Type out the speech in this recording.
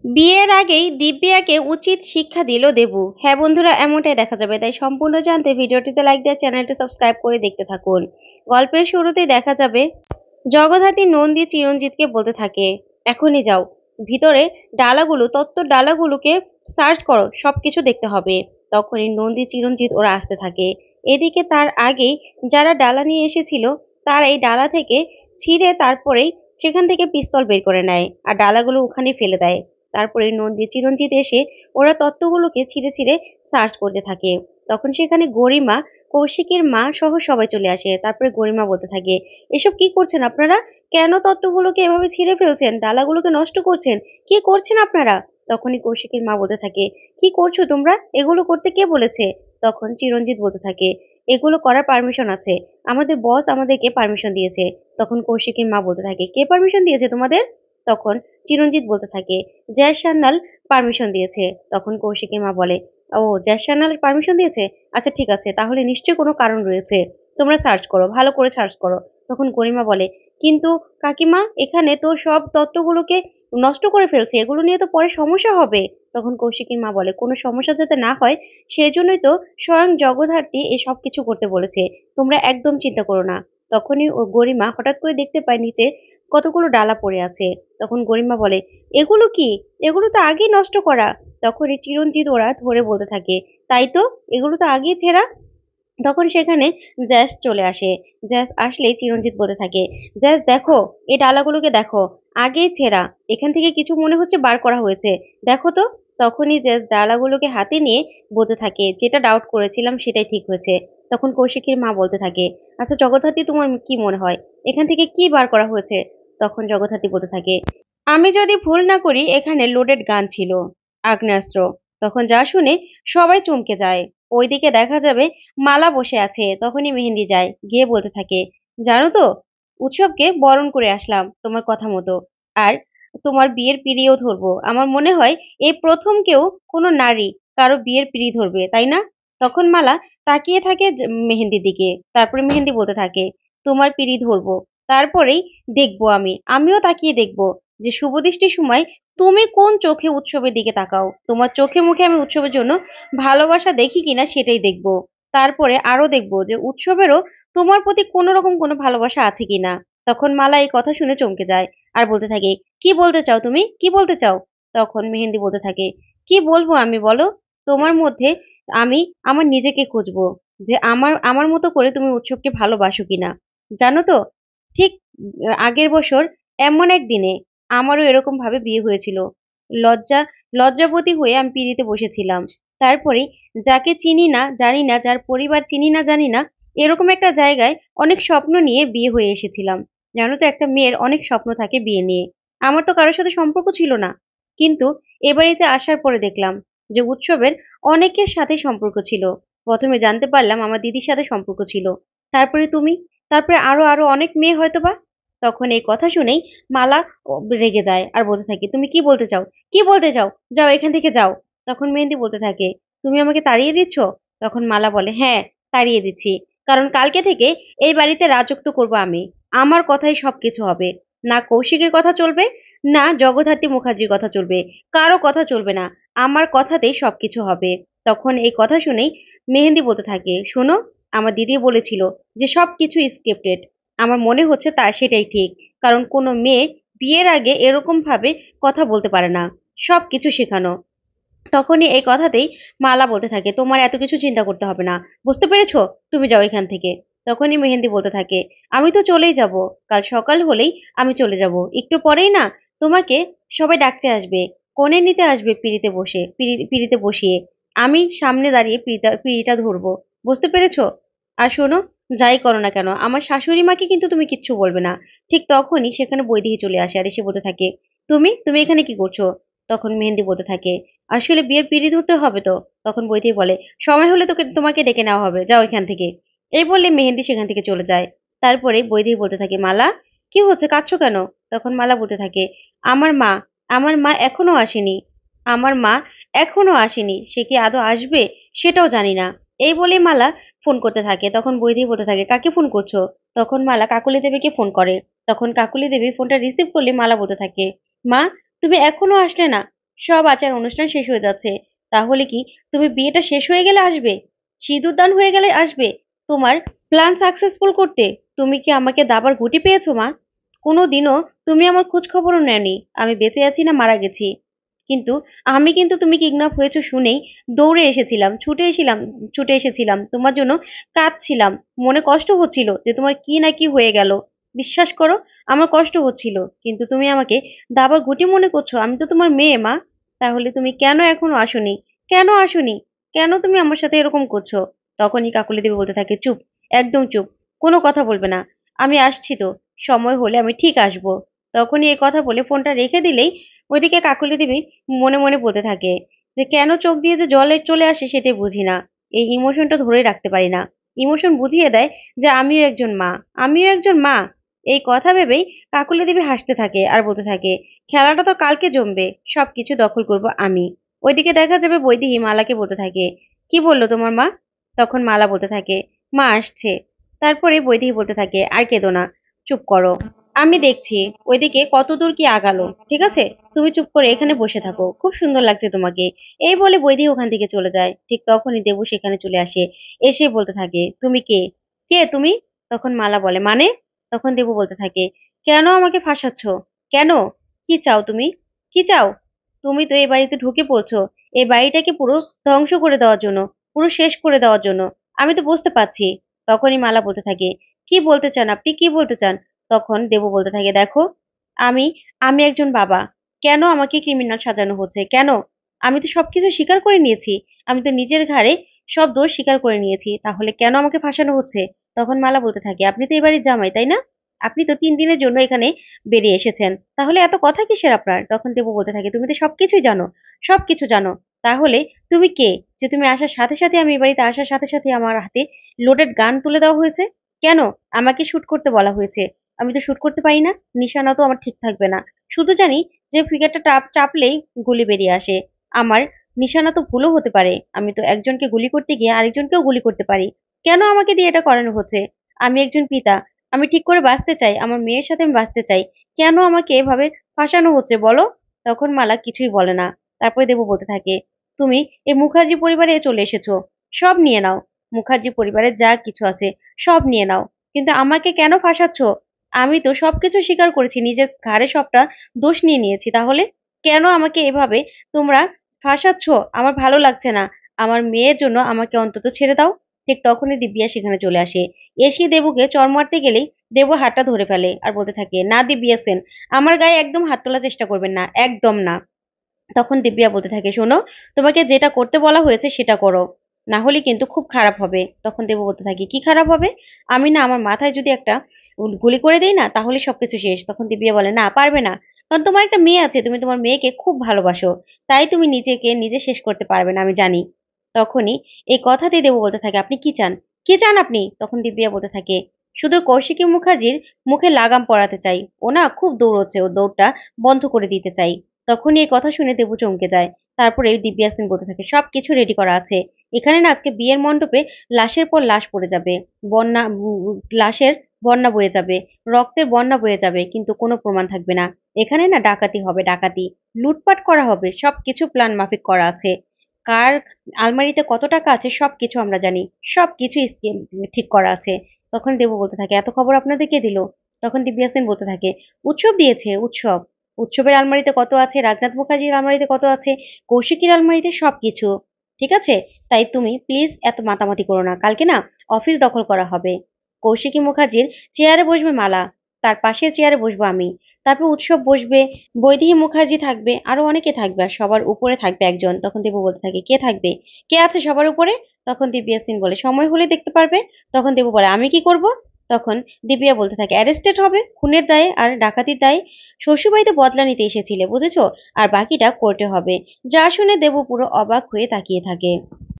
বিয়ের আগেই দিব্যাকে উচিত শিক্ষা দিল দেবু। হ্যাঁ বন্ধুরা, এমনটাই দেখা যাবে। তাই সম্পূর্ণ জানতে ভিডিওটিতে লাইক দিয়ে চ্যানেলটি সাবস্ক্রাইব করে দেখতে থাকুন। গল্পের শুরুতেই দেখা যাবে জগদ্ধাত্রী নন্দী চিরঞ্জিতকে বলতে থাকে, এখনই যাও, ভিতরে ডালাগুলো, তত্ত্বর ডালাগুলোকে সার্চ করো, সবকিছু দেখতে হবে। তখনই নন্দী চিরঞ্জিত ওরা আসতে থাকে। এদিকে তার আগেই যারা ডালা নিয়ে এসেছিল তারা এই ডালা থেকে ছিঁড়ে তারপরেই সেখান থেকে পিস্তল বের করে নেয় আর ডালাগুলো ওখানে ফেলে দেয়। তারপরে নন্দী চিরঞ্জিত এসে ওরা তত্ত্বগুলোকে ছিঁড়ে ছিঁড়ে সার্চ করতে থাকে। তখন সেখানে গরিমা, কৌশিকের মা সহ সবাই চলে আসে। তারপরে গরিমা বলতে থাকে, এসব কি করছেন আপনারা? কেন তত্ত্বগুলোকে এভাবে ছিঁড়ে ফেলছেন? ডালাগুলোকে নষ্ট করছেন? কি করছেন আপনারা? তখনই কৌশিকের মা বলতে থাকে, কি করছো তোমরা? এগুলো করতে কে বলেছে? তখন চিরঞ্জিত বলতে থাকে, এগুলো করার পারমিশন আছে, আমাদের বস আমাদেরকে পারমিশন দিয়েছে। তখন কৌশিকের মা বলতে থাকে, কে পারমিশন দিয়েছে তোমাদের? তখন চিরঞ্জিত বলতে থাকে, জয় সান্যাল পারমিশন দিয়েছে। তখন কৌশিকের মা বলে, ও, জয় সান্যাল পারমিশন দিয়েছে, আচ্ছা ঠিক আছে, তাহলে নিশ্চয়ই কোনো কারণ রয়েছে, তোমরা সার্চ করো, ভালো করে সার্চ করো। তখন গরিমা বলে, কিন্তু কাকিমা, এখানে তো সব তত্ত্বগুলোকে নষ্ট করে ফেলছে, এগুলো নিয়ে তো পরে সমস্যা হবে। তখন কৌশিকীর মা বলে, কোনো সমস্যা যাতে না হয় সেই জন্যই তো স্বয়ং জগদ্ধাত্রী এই সব কিছু করতে বলেছে, তোমরা একদম চিন্তা করো না। তখনই ও গরিমা হঠাৎ করে দেখতে পায় নিচে কতগুলো ডালা পড়ে আছে। তখন গরিমা বলে, এগুলো কি? এগুলো তো আগেই নষ্ট করা। তখনই চিরঞ্জিত ওরা ধরে বলতে থাকে, তাই তো, এগুলো তো আগেই ছেঁড়া। তখন সেখানে জ্যাস চলে আসে। জ্যাস আসলেই চিরঞ্জিত বলতে থাকে, জ্যাস দেখো, এই ডালাগুলোকে দেখো, আগেই ছেঁড়া, এখান থেকে কিছু মনে হচ্ছে বার করা হয়েছে, দেখো তো। তখনই জ্যাস ডালাগুলোকে হাতে নিয়ে বলতে থাকে, যেটা ডাউট করেছিলাম সেটাই ঠিক হয়েছে। তখন কৌশিকীর মা বলতে থাকে, আচ্ছা জগদ্ধাত্রী, তোমার কি মনে হয় এখান থেকে কি বার করা হয়েছে? তখন জগদ্ধাত্রী বলতে থাকে, আমি যদি ভুল না করি এখানে লোডেড গান ছিল, আগ্নেয়াস্ত্র। তখন যা শুনে সবাই চমকে যায়। ওইদিকে দেখা যাবে মালা বসে আছে। তখনই মেহেন্দি যায়, গিয়ে বলতে থাকে, জানো তো, উৎসবকে বরণ করে আসলাম তোমার কথা মতো, আর তোমার বিয়ের পিঁড়িও ধরবো। আমার মনে হয় এই প্রথম কেউ কোনো নারী কারো বিয়ের পিঁড়ি ধরবে, তাই না? তখন মালা তাকিয়ে থাকে মেহেন্দির দিকে। তারপরে মেহেন্দি বলতে থাকে, তোমার পিঁড়ি ধরবো, তারপরেই দেখবো, আমিও তাকিয়ে দেখবো যে শুভদৃষ্টির সময় তুমি কোন চোখে উৎসবের দিকে তাকাও। তোমার চোখে মুখে আমি উৎসবের জন্য ভালোবাসা দেখি কিনা সেটাই দেখবো। তারপরে আরো দেখবো যে উৎসবেরও তোমার প্রতি কোনো রকম কোনো ভালোবাসা আছে কিনা। তখন মালা এই কথা শুনে চমকে যায় আর বলতে থাকে, কি বলতে চাও তুমি, কি বলতে চাও? তখন মেহেন্দি বলতে থাকে, কি বলবো আমি, বলো। তোমার মধ্যে আমি আমার নিজেকে খুঁজবো, যে আমার আমার মতো করে তুমি উৎসবকে ভালোবাসো কিনা। জানো তো, ঠিক আগের বছর এমন এক দিনে আমারও এরকম ভাবে বিয়ে হয়েছিল। লজ্জা লজ্জাবতী হয়ে আমি পিঁড়িতে বসেছিলাম। তারপরে যাকে চিনি না জানি না, যার পরিবার চিনি না জানি না, এরকম একটা জায়গায় অনেক স্বপ্ন নিয়ে বিয়ে হয়ে এসেছিলাম। জানো তো, একটা মেয়ের অনেক স্বপ্ন থাকে বিয়ে নিয়ে। আমার তো কারোর সাথে সম্পর্ক ছিল না, কিন্তু এ বাড়িতে আসার পরে দেখলাম যে উৎসবের অনেকের সাথে সম্পর্ক ছিল। প্রথমে জানতে পারলাম আমার দিদির সাথে সম্পর্ক ছিল, তারপরে তুমি, তারপরে আরো আরো অনেক মেয়ে হয়তোবা। তখন এই কথা শুনেই মালা রেগে যায় আর বলতে থাকে, তুমি কি বলতে চাও, কি বলতে চাও, যাও এখান থেকে যাও। তখন মেহেন্দি বলতে থাকে, তুমি আমাকে তাড়িয়ে দিচ্ছ? তখন মালা বলে, হ্যাঁ, তাড়িয়ে দিচ্ছি, কারণ কালকে থেকে এই বাড়িতে রাজত্ব করব আমি, আমার কথাই সবকিছু হবে। না কৌশিকের কথা চলবে, না জগদ্ধাত্রী মুখার্জির কথা চলবে, কারো কথা চলবে না, আমার কথাতেই সবকিছু হবে। তখন এই কথা শুনেই মেহেন্দি বলতে থাকে, শোনো, আমার দিদি বলেছিল যে সবকিছু স্ক্রিপ্টেড, আমার মনে হচ্ছে তা সেটাই ঠিক, কারণ কোনো মেয়ে বিয়ের আগে এরকম ভাবে কথা বলতে পারে না, সবকিছু শেখানো। তখনই এই কথাতেই মালা বলতে থাকে, তোমার এত কিছু চিন্তা করতে হবে না, বুঝতে পেরেছো, তুমি যাও এখান থেকে। তখনই মেহেন্দি বলতে থাকে, আমি তো চলেই যাব, কাল সকাল হলেই আমি চলে যাব, একটু পরেই না তোমাকে সবাই ডাকতে আসবে, কোণে নিতে আসবে, পিড়িতে বসে পিড়িতে বসিয়ে আমি সামনে দাঁড়িয়ে পিড়িটা ধরবো, বুঝতে পেরেছো? আর শোনো, যাই করো না কেন আমার শাশুড়ি মাকে কিন্তু তুমি কিচ্ছু বলবে না। ঠিক তখনই সেখানে বৈদেহী চলে আসে আর এসে বলতে থাকে, তুমি তুমি এখানে কি করছো? তখন মেহেন্দি বলতে থাকে, আসলে বিয়ের পিঁড়ি ধরতে হবে তো। তখন বৈদেহী বলে, সময় হলে তোমাকে ডেকে নেওয়া হবে, যাও এখান থেকে। এই বললে মেহেন্দি সেখান থেকে চলে যায়। তারপরে বৈদেহী বলতে থাকে, মালা, কি হচ্ছে, কাঁদছো কেন? তখন মালা বলতে থাকে, আমার মা আমার মা এখনো আসেনি, আমার মা এখনো আসেনি, সে কি আদৌ আসবে সেটাও জানি না। এই বলে মালা ফোন করতে থাকে। তখন বৈদেহী বলতে থাকে, কাকে ফোন করছো? তখন মালা কাকুলি দেবীকে ফোন করে। তখন কাকুলি দেবী ফোনটা রিসিভ করলে মালা বলতে থাকে, মা, তুমি এখনো আসলে না, সব আচার অনুষ্ঠান শেষ হয়ে যাচ্ছে। তাহলে কি তুমি বিয়েটা শেষ হয়ে গেলে আসবে? সিঁদুরদান হয়ে গেলে আসবে? তোমার প্ল্যান সাকসেসফুল করতে তুমি কি আমাকে দাবার ঘুঁটি পেয়েছো মা? কোনোদিনও তুমি আমার খোঁজ খবরও নেওনি আমি বেঁচে আছি না মারা গেছি। কিন্তু আমি কিন্তু তুমি কিডন্যাপ হয়েছো শুনেই দৌড়ে এসেছিলাম, ছুটে এসেছিলাম। তোমার জন্য কাঁদছিলাম। মনে কষ্ট হচ্ছিল যে তোমার কি না কি হয়ে গেল। বিশ্বাস করো আমার কষ্ট হচ্ছিল। কিন্তু তুমি আমাকে দাবার গুটি মনে করছো? আমি তো তোমার মেয়ে মা। তাহলে তুমি কেন এখনো আসোনি? কেন আসোনি? কেন তুমি আমার সাথে এরকম করছো? তখনই কাকলি দেবী বলতে থাকে, চুপ, একদম চুপ, কোনো কথা বলবে না। আমি আসছি তো, সময় হলে আমি ঠিক আসবো। তখনই এই কথা বলে ফোনটা রেখে দিলেই ওইদিকে কাকলি দেবী মনে মনে বলতে থাকে যে কেন চোখ দিয়ে যে জলে চলে আসে সেটাই বুঝি না। এই ইমোশনটা ধরে রাখতে পারি না। ইমোশন বুঝিয়ে দেয় যে আমিও একজন মা, আমিও একজন মা। এই কথা ভেবেই কাকলি দেবী হাসতে থাকে আর বলতে থাকে, খেলাটা তো কালকে জমবে, সবকিছু দখল করব আমি। ওইদিকে দেখা যাবে বৈদেহী মালাকে বলতে থাকে, কি বললো তোমার মা? তখন মালা বলতে থাকে, মা আসছে। তারপরে বৈদেহী বলতে থাকে, আর কেঁদো না, চুপ করো, আমি দেখছি ওইদিকে কতদূর কি আগালো। ঠিক আছে, তুমি চুপ করে এখানে বসে থাকো, খুব সুন্দর লাগছে তোমাকে। এই বলে বৈদেহী ওখান থেকে চলে যায়। ঠিক তখনই দেবু সেখানে চলে আসে। এসে বলতে থাকে, তুমি কে? কে তুমি? তখন মালা বলে, মানে? তখন দেবু বলতে থাকে, কেন আমাকে ফাঁসাচ্ছ? কেন? কি চাও তুমি? কি চাও? তুমি তো এই বাড়িতে ঢুকে পড়ছো এই বাড়িটাকে পুরো ধ্বংস করে দেওয়ার জন্য, পুরো শেষ করে দেওয়ার জন্য। আমি তো বুঝতে পারছি। তখনই মালা বলতে থাকে, কি বলতে চান আপনি, কি বলতে চান? তখন দেবু বলতে থাকে, দেখো, আমি আমি একজন বাবা। কেন আমাকে ক্রিমিনাল সাজানো হচ্ছে? কেন? আমি তো সবকিছু স্বীকার করে নিয়েছি। আমি তো নিজের ঘাড়ে সব দোষ স্বীকার করে নিয়েছি। তাহলে কেন আমাকে ফাঁসানো হচ্ছে? তখন মালা বলতে থাকে, আপনি তো এবারে জামাই, তাই না? আপনি তো 3 দিনের জন্য এখানে বেরিয়ে এসেছেন। তাহলে এত কথা কিসের আপনার? তখন দেবু বলতে থাকে, তুমি তো সবকিছুই জানো, সবকিছু জানো। তাহলে তুমি কে? যে তুমি আসার সাথে সাথে, আমি এই বাড়িতে আসার সাথে সাথে আমার হাতে লোডেড গান তুলে দেওয়া হয়েছে? কেন? আমাকে শুট করতে বলা হয়েছে। আমি তো শুট করতে পারি না, নিশানা তো আমার ঠিক থাকবে না। শুধু জানি যে ফিগারটা চাপলেই গুলি বেরিয়ে আসে। আমার নিশানা তো ভুলও হতে পারে। আমি তো একজনকে গুলি করতে গিয়ে আরেকজনকেও গুলি করতে পারি। কেন আমাকে দিয়ে এটা করানো হচ্ছে? আমি একজন পিতা। আমি ঠিক করে বাঁচতে চাই, আমার মেয়ের সাথে আমি বাঁচতে চাই। কেন আমাকে এভাবে ফাঁসানো হচ্ছে বলো? তখন মালা কিছুই বলে না। তারপরে দেবু বলতে থাকে, তুমি এই মুখার্জি পরিবারে চলে এসেছো, সব নিয়ে নাও। মুখার্জি পরিবারের যা কিছু আছে সব নিয়ে নাও। কিন্তু আমাকে কেন ফাঁসাচ্ছ? আমি তো সবকিছু স্বীকার করেছি, নিজের ঘাড়ে সবটা দোষ নিয়ে নিয়েছি। তাহলে কেন আমাকে এভাবে তোমরা ফাঁসাচ্ছ? আমার ভালো লাগছে না। আমার মেয়ের জন্য আমাকে অন্তত ছেড়ে দাও। ঠিক তখনই দিব্যা সেখানে চলে আসে। এসে দেবুকে চড় মারতে গেলেই দেবু হাতটা ধরে ফেলে আর বলতে থাকে, না দিব্যা সেন, আমার গায়ে একদম হাত তোলার চেষ্টা করবেন না, একদম না। তখন দিব্যা বলতে থাকে, শোনো, তোমাকে যেটা করতে বলা হয়েছে সেটা করো, না হলে কিন্তু খুব খারাপ হবে। তখন দেবু বলতে থাকে, কি খারাপ হবে? আমি না আমার মাথায় যদি একটা গুলি করে দেই না তাহলে সবকিছু শেষ। তখন দিব্যা বলে, না পারবে না, কারণ তোমার একটা মেয়ে আছে, তুমি তোমার মেয়েকে খুব ভালোবাসো, তাই তুমি নিজেকে নিজে শেষ করতে পারবে না, আমি জানি। তখনই এই কথাতেই দেবু বলতে থাকে, আপনি কি চান? কি চান আপনি? তখন দিব্যা বলতে থাকে, শুধু কৌশিকী মুখার্জির মুখে লাগাম পরাতে চাই। ও না খুব দৌড়চ্ছে, ও দৌড়টা বন্ধ করে দিতে চাই। তখনই এই কথা শুনে দেবু চমকে যায়। তারপরে দিব্যা সিং বলতে থাকে, সবকিছু রেডি করা আছে। এখানে না আজকে বিয়ের মণ্ডপে লাশের পর লাশ পড়ে যাবে। বন্যা লাশের বন্যা বয়ে যাবে, রক্তের বন্যা বয়ে যাবে, কিন্তু কোনো প্রমাণ থাকবে না। এখানে না ডাকাতি হবে, ডাকাতি, লুটপাট করা হবে, সবকিছু প্ল্যান মাফিক করা আছে। কার আলমারিতে কত টাকা আছে সবকিছু আমরা জানি, সবকিছু স্কিম ঠিক করা আছে। তখন দেবু বলতে থাকে, এত খবর আপনাদের কে দিল? তখন দিব্যা সেন বলতে থাকে, উৎসব দিয়েছে, উৎসব। উৎসবের আলমারিতে কত আছে, রাজনাথ মুখার্জির আলমারিতে কত আছে, কৌশিকীর আলমারিতে সবকিছু। ঠিক আছে, তাই তুমি প্লিজ এত মাতামাতি করো না। কালকে না অফিস দখল করা হবে। কৌশিকী মুখার্জির চেয়ারে বসবে মালা, তার পাশের চেয়ারে বসবো আমি। তারপর উৎসব বসবে, বৈদেহী মুখার্জি থাকবে, আরো অনেকে থাকবে, আর সবার উপরে থাকবে একজন। তখন দেবু বলতে থাকে, কে থাকবে? কে আছে সবার উপরে? তখন দিব্যা সিং বলে, সময় হলে দেখতে পারবে। তখন দেবু বলে, আমি কি করব? তখন দিব্যা বলতে থাকে, অ্যারেস্টেড হবে খুনের দায়ে আর ডাকাতির দায়ে। শ্বশুরবাড়িতে বদলা নিতে এসেছিলে বুঝেছো, আর বাকিটা কোর্টে হবে। যা শুনে দেবু পুরো অবাক হয়ে তাকিয়ে থাকে।